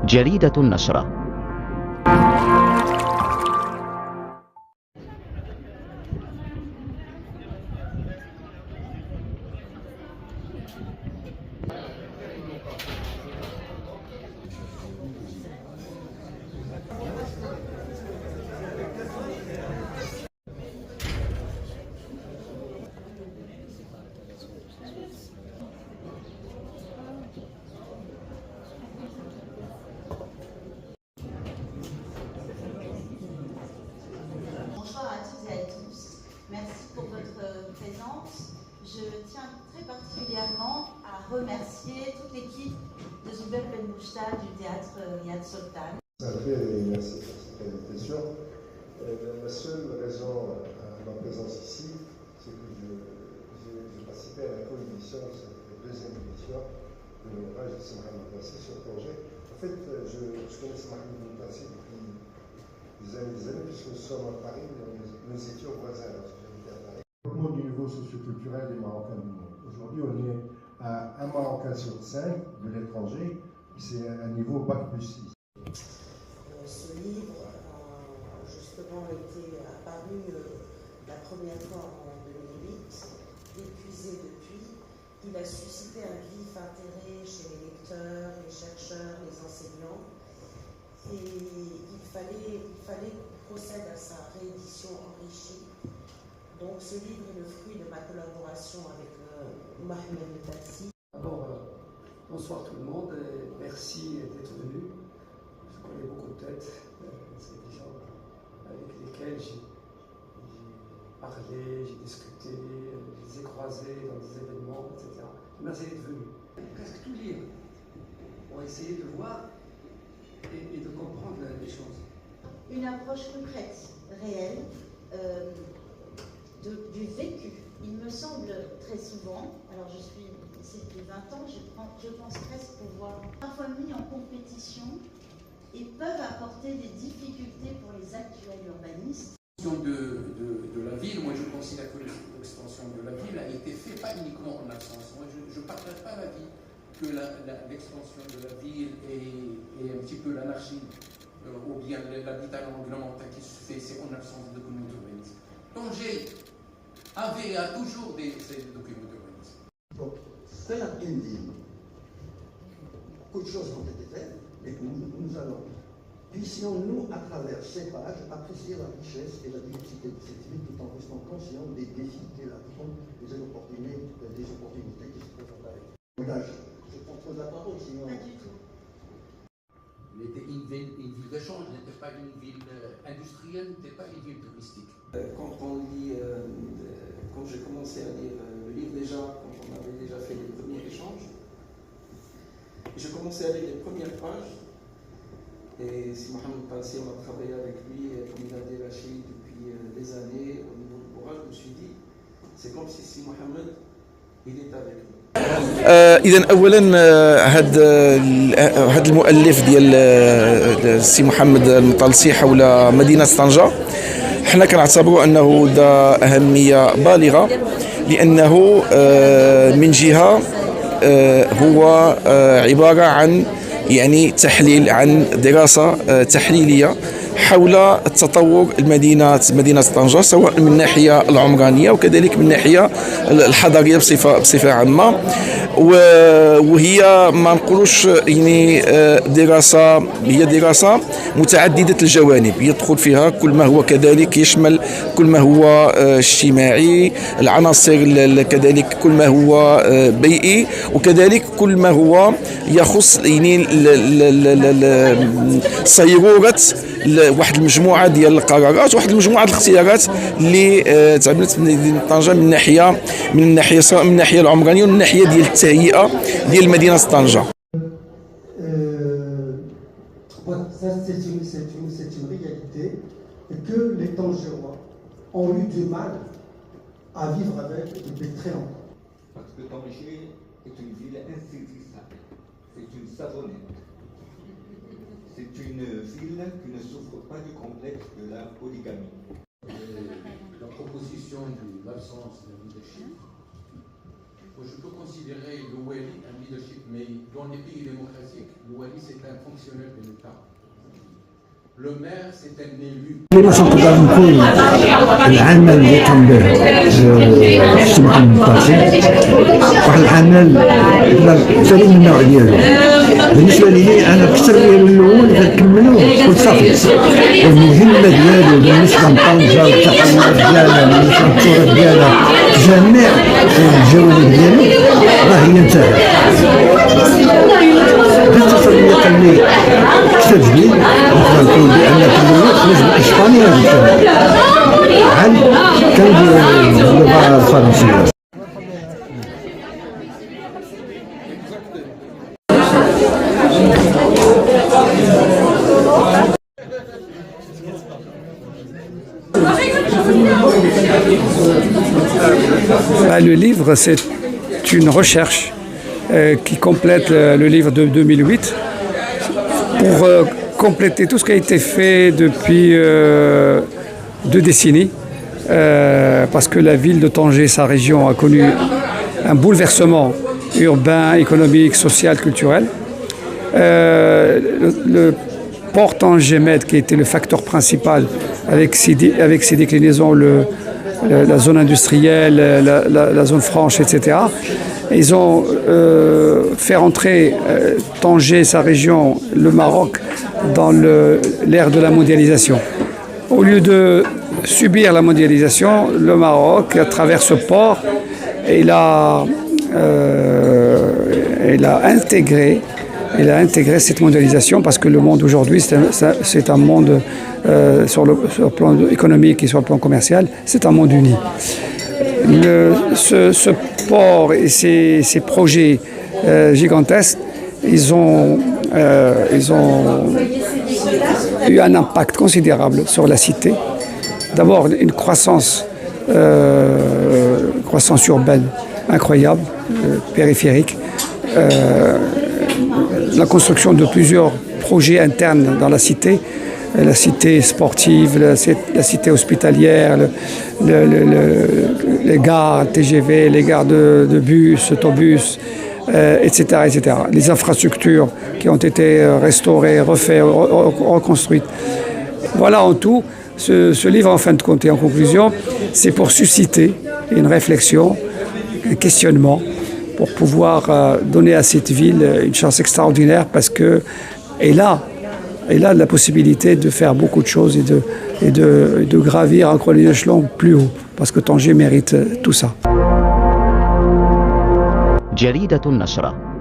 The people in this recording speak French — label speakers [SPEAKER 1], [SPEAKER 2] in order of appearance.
[SPEAKER 1] جريدة النشرة.
[SPEAKER 2] Bonsoir à toutes et à tous. Merci pour votre présence. Je tiens très particulièrement à remercier toute l'équipe de Zuber Ben Mouchta du théâtre Yad Sultan.
[SPEAKER 3] Merci pour cette invitation. La seule raison à ma présence ici, c'est que j'ai participé à la co-édition de cette deuxième édition de l'ouvrage de Mohamed Nassi sur le projet. En fait, je connais Mohamed Nassi depuis des années, puisque nous sommes à Paris, nous étions voisins lorsque j'habitais à Paris. Au du niveau socioculturel des Marocains du monde. Aujourd'hui, on est à un Marocain sur 5 de l'étranger, c'est un niveau bac plus 6.
[SPEAKER 4] Ce livre a justement été apparu la première fois en 2008, épuisé depuis. Il a suscité un vif intérêt chez les lecteurs, les chercheurs, les enseignants. Et il fallait qu'on procède à sa réédition enrichie. Donc ce livre est le fruit de ma collaboration avec Mohamed Nassi.
[SPEAKER 5] D'abord, bonsoir tout le monde et merci d'être venu. Je connais beaucoup de têtes, c'est des gens avec lesquels j'ai parlé, j'ai discuté, je les ai croisés dans des événements, etc. Merci d'être venu. Presque tout lire pour essayer de voir et de comprendre les choses.
[SPEAKER 2] Une approche concrète, réelle, du vécu. Il me semble très souvent, alors je suis ici depuis 20 ans, je pense presque pouvoir parfois mis en compétition et peuvent apporter des difficultés pour les actuels urbanistes.
[SPEAKER 6] De la ville, moi je considère que l'extension de la ville a été faite pas uniquement en absence. Moi je ne partage pas l'avis que l'extension de la ville est un petit peu l'anarchie ou bien l'habitat réglementaire qui se fait, c'est en absence de documents d'urbanisme. Tanger avait et a toujours ces documents d'urbanisme.
[SPEAKER 7] Donc, faire une ville, beaucoup de choses ont été faites, et nous allons, puissions-nous, à travers ces pages, apprécier la richesse et la diversité de cette ville tout en restant conscients des défis qu'elle affronte et des opportunités qui se présentent avec elle. Je propose la parole, sinon.
[SPEAKER 2] Pas du tout.
[SPEAKER 6] Il était une ville d'échange, n'était pas une ville industrielle, n'était pas une ville touristique.
[SPEAKER 8] Quand on lit, quand j'ai commencé à lire le livre déjà, quand on avait déjà fait les premiers échanges, j'ai commencé à lire les premières pages. Et si Mohamed Nassi, on a travaillé avec lui, comme il a dit Rachid depuis des années au niveau du courage, je me suis dit, c'est comme si Mohamed, il est avec nous.
[SPEAKER 9] اذا اولا هذا المؤلف ديال السي محمد المطلسي حول مدينه طنجه حنا كنعتبروا انه ذا اهميه بالغه لانه من جهه هو عباره عن يعني تحليل عن دراسه تحليليه حول التطور مدينة طنجة سواء من الناحية العمرانية وكذلك من الناحية الحضارية بصفة عامة وهي ما نقولوش يعني دراسة متعددة الجوانب يدخل فيها كل ما هو كذلك يشمل كل ما هو اجتماعي العناصر كذلك كل ما هو بيئي وكذلك كل ما هو يخص يعني صيرورة واحد المجموعه ديال القرارات واحد المجموعه الاختيارات اللي تعملت مدينه طنجه من الناحيه سواء من الناحيه العمرانيه ومن الناحيه ديال التهيئه ديال مدينه طنجه.
[SPEAKER 10] C'est une réalité que les Tangérois ont eu du mal à vivre avec depuis très longtemps.
[SPEAKER 11] Parce que Tanger est une ville insaisissable, c'est une savonnette. C'est une ville qui ne souffre pas du complexe de la polygamie.
[SPEAKER 6] La proposition de l'absence de leadership je peux considérer le wali un leadership, mais dans les pays démocratiques, le wali c'est un fonctionnaire de l'État. Le maire c'est un élu.
[SPEAKER 7] لما تنقدر نقول العمل اللي قام به السي محمد الطالسي واحد العمل فريد من النوع ديالو. بالنسبه لي انا الكثر ديالو الاول غنكملو قلت صافي المهمه ديالو بالنسبه لطنجه والتحولات ديالها بالنسبه للتراث ديالها جميع الجوانب ديالو راه هي انتهت. باختصار اللي قال لي كتاب جديد نقدر نقول بان كل لازم اسبانيا عن كندير اللغه الفرنسيه.
[SPEAKER 5] Le livre, c'est une recherche qui complète le livre de 2008 pour compléter tout ce qui a été fait depuis 2 décennies parce que la ville de Tanger, sa région, a connu un bouleversement urbain, économique, social, culturel. Le port Tanger-Med, qui était le facteur principal avec ses déclinaisons, la zone industrielle, la zone franche, etc. Ils ont fait rentrer Tanger, sa région, le Maroc, dans l'ère de la mondialisation. Au lieu de subir la mondialisation, le Maroc, à travers ce port, il a intégré cette mondialisation parce que le monde aujourd'hui, c'est un monde sur le plan économique et sur le plan commercial, c'est un monde uni. Ce port et ces projets gigantesques, ils ont eu un impact considérable sur la cité. D'abord, une croissance urbaine incroyable, périphérique. La construction de plusieurs projets internes dans la cité sportive, la cité hospitalière, les gares TGV, les gares de bus, autobus, etc., etc. Les infrastructures qui ont été restaurées, refaites, reconstruites. Voilà en tout, ce livre, en fin de compte et en conclusion, c'est pour susciter une réflexion, un questionnement, pour pouvoir donner à cette ville une chance extraordinaire parce qu'elle a la possibilité de faire beaucoup de choses et de gravir encore les échelons plus haut parce que Tanger mérite tout ça.
[SPEAKER 1] جريدة النشرة